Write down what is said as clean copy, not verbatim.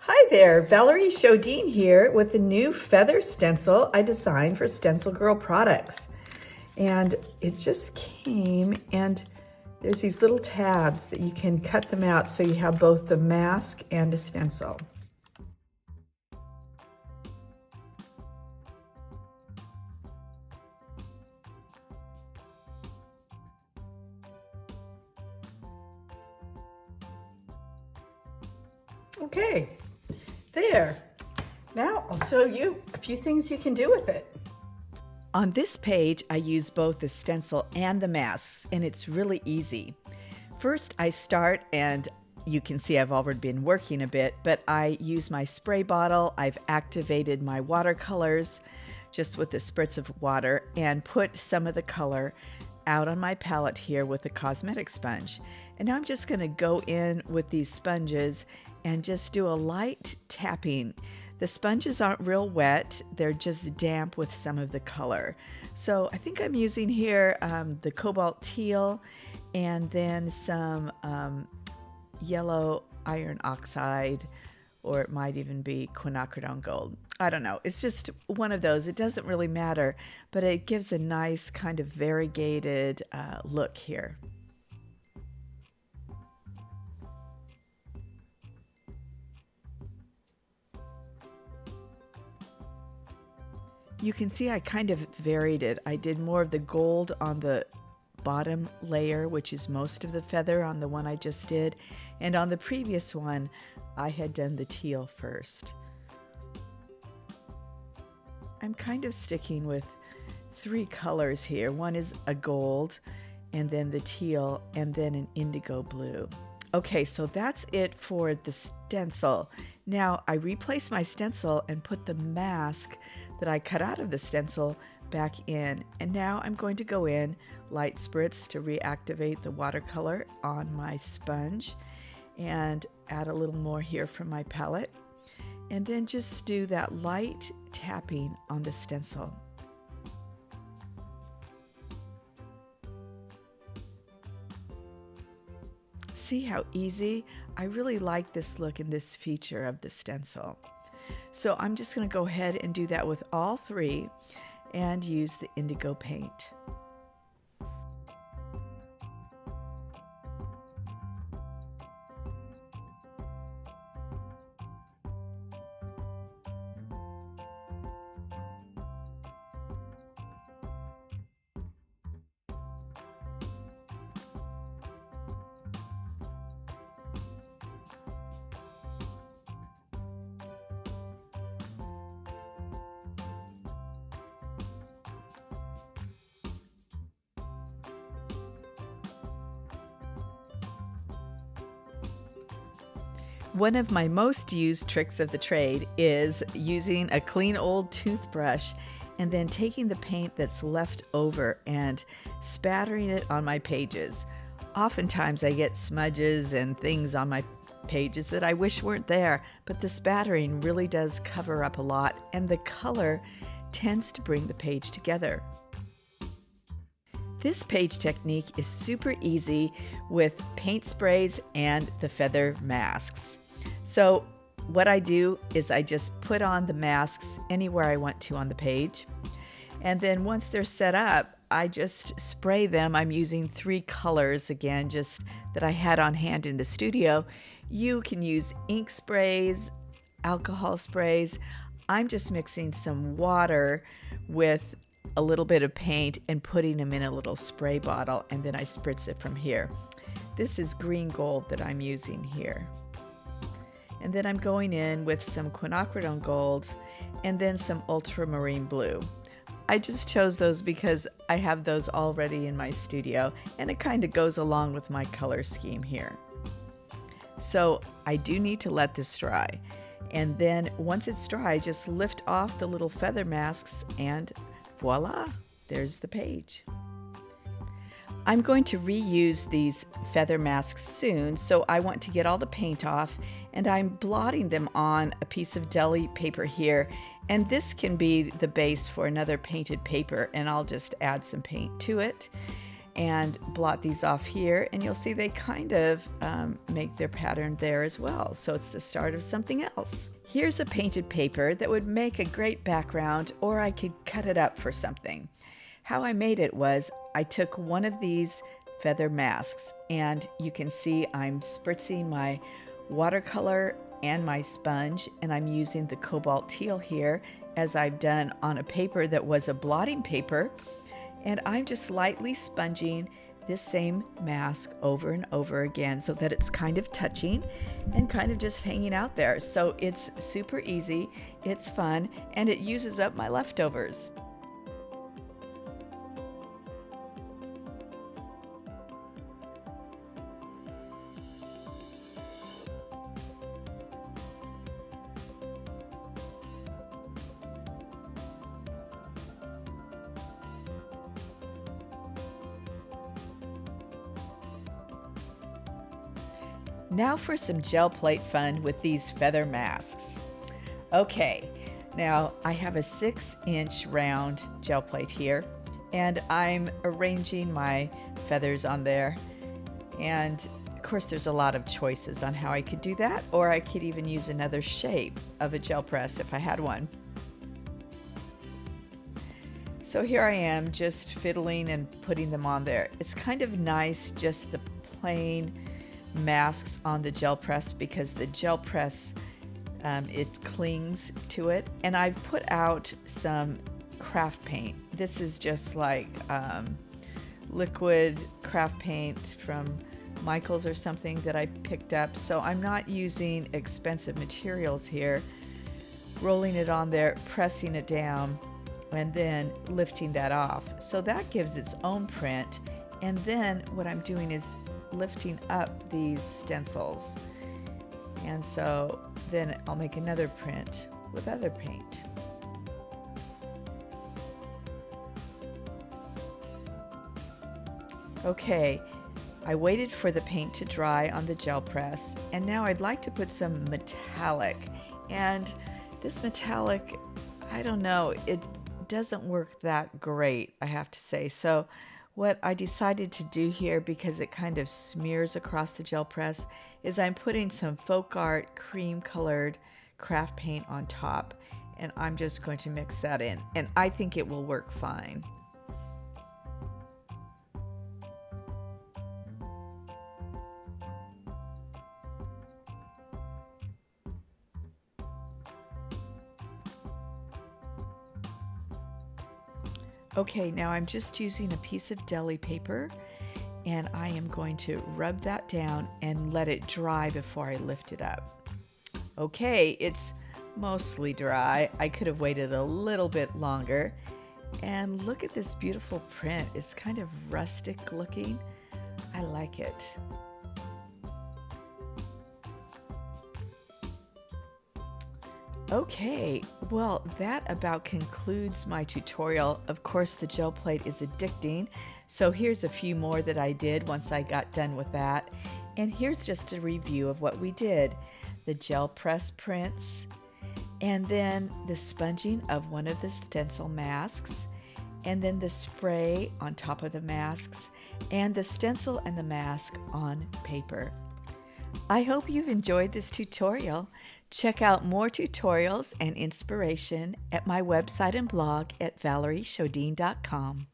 Hi there, Valerie Sjodin here with a new feather stencil I designed for StencilGirl Products. And it just came, and there's these little tabs that you can cut them out so you have both the mask and a stencil. Okay, there. Now I'll show you a few things you can do with it. On this page, I use both the stencil and the masks, and it's really easy. First, I start, and you can see I've already been working a bit, but I use my spray bottle. I've activated my watercolors just with a spritz of water and put some of the color out on my palette here with a cosmetic sponge. And now I'm just going to go in with these sponges and just do a light tapping. The sponges aren't real wet, they're just damp with some of the color. So I think I'm using here the cobalt teal and then some yellow iron oxide, or it might even be quinacridone gold. I don't know, it's just one of those. It doesn't really matter, but it gives a nice kind of variegated look here. You can see I kind of varied it. I did more of the gold on the bottom layer, which is most of the feather on the one I just did. And on the previous one, I had done the teal first. I'm kind of sticking with three colors here. One is a gold, and then the teal, and then an indigo blue. Okay, so that's it for the stencil. Now I replace my stencil and put the mask that I cut out of the stencil back in. And now I'm going to go in, light spritz to reactivate the watercolor on my sponge, and add a little more here from my palette. And then just do that light tapping on the stencil. See how easy? I really like this look and this feature of the stencil. So I'm just going to go ahead and do that with all three and use the indigo paint. One of my most used tricks of the trade is using a clean old toothbrush and then taking the paint that's left over and spattering it on my pages. Oftentimes I get smudges and things on my pages that I wish weren't there, but the spattering really does cover up a lot, and the color tends to bring the page together. This page technique is super easy with paint sprays and the feather masks. So what I do is I just put on the masks anywhere I want to on the page. And then once they're set up, I just spray them. I'm using three colors again, just that I had on hand in the studio. You can use ink sprays, alcohol sprays. I'm just mixing some water with a little bit of paint and putting them in a little spray bottle, and then I spritz it from here. This is green gold that I'm using here. And then I'm going in with some quinacridone gold and then some ultramarine blue. I just chose those because I have those already in my studio, and it kind of goes along with my color scheme here. So I do need to let this dry. And then once it's dry, just lift off the little feather masks and voila, there's the page. I'm going to reuse these feather masks soon, so I want to get all the paint off, and I'm blotting them on a piece of deli paper here, and this can be the base for another painted paper, and I'll just add some paint to it. and blot these off here, and you'll see they kind of make their pattern there as well. So it's the start of something else. Here's a painted paper that would make a great background, or I could cut it up for something. How I made it was I took one of these feather masks, and you can see I'm spritzing my watercolor and my sponge, and I'm using the cobalt teal here as I've done on a paper that was a blotting paper. And I'm just lightly sponging this same mask over and over again so that it's kind of touching and kind of just hanging out there. So it's super easy, it's fun, and it uses up my leftovers. Now for some gel plate fun with these feather masks. Okay, now I have a 6-inch round gel plate here, and I'm arranging my feathers on there. And of course there's a lot of choices on how I could do that, or I could even use another shape of a gel press if I had one. So here I am just fiddling and putting them on there. It's kind of nice just the plain masks on the gel press, because the gel press it clings to it. And I've put out some craft paint. This is just like liquid craft paint from Michael's or something that I picked up. So I'm not using expensive materials here. Rolling it on there, pressing it down, and then lifting that off. So that gives its own print. And then what I'm doing is lifting up these stencils, and so then I'll make another print with other paint. Okay, I waited for the paint to dry on the gel press, and now I'd like to put some metallic, and this metallic, I don't know, it doesn't work that great, I have to say. So what I decided to do here, because it kind of smears across the gel press, is I'm putting some folk art cream colored craft paint on top, and I'm just going to mix that in, and I think it will work fine. Okay, now I'm just using a piece of deli paper, and I am going to rub that down and let it dry before I lift it up. Okay, it's mostly dry. I could have waited a little bit longer. And look at this beautiful print. It's kind of rustic looking. I like it. Okay, well, that about concludes my tutorial. Of course, the gel plate is addicting, so here's a few more that I did once I got done with that. And here's just a review of what we did. The gel press prints, and then the sponging of one of the stencil masks, and then the spray on top of the masks, and the stencil and the mask on paper. I hope you've enjoyed this tutorial. Check out more tutorials and inspiration at my website and blog at valeriesjodin.com.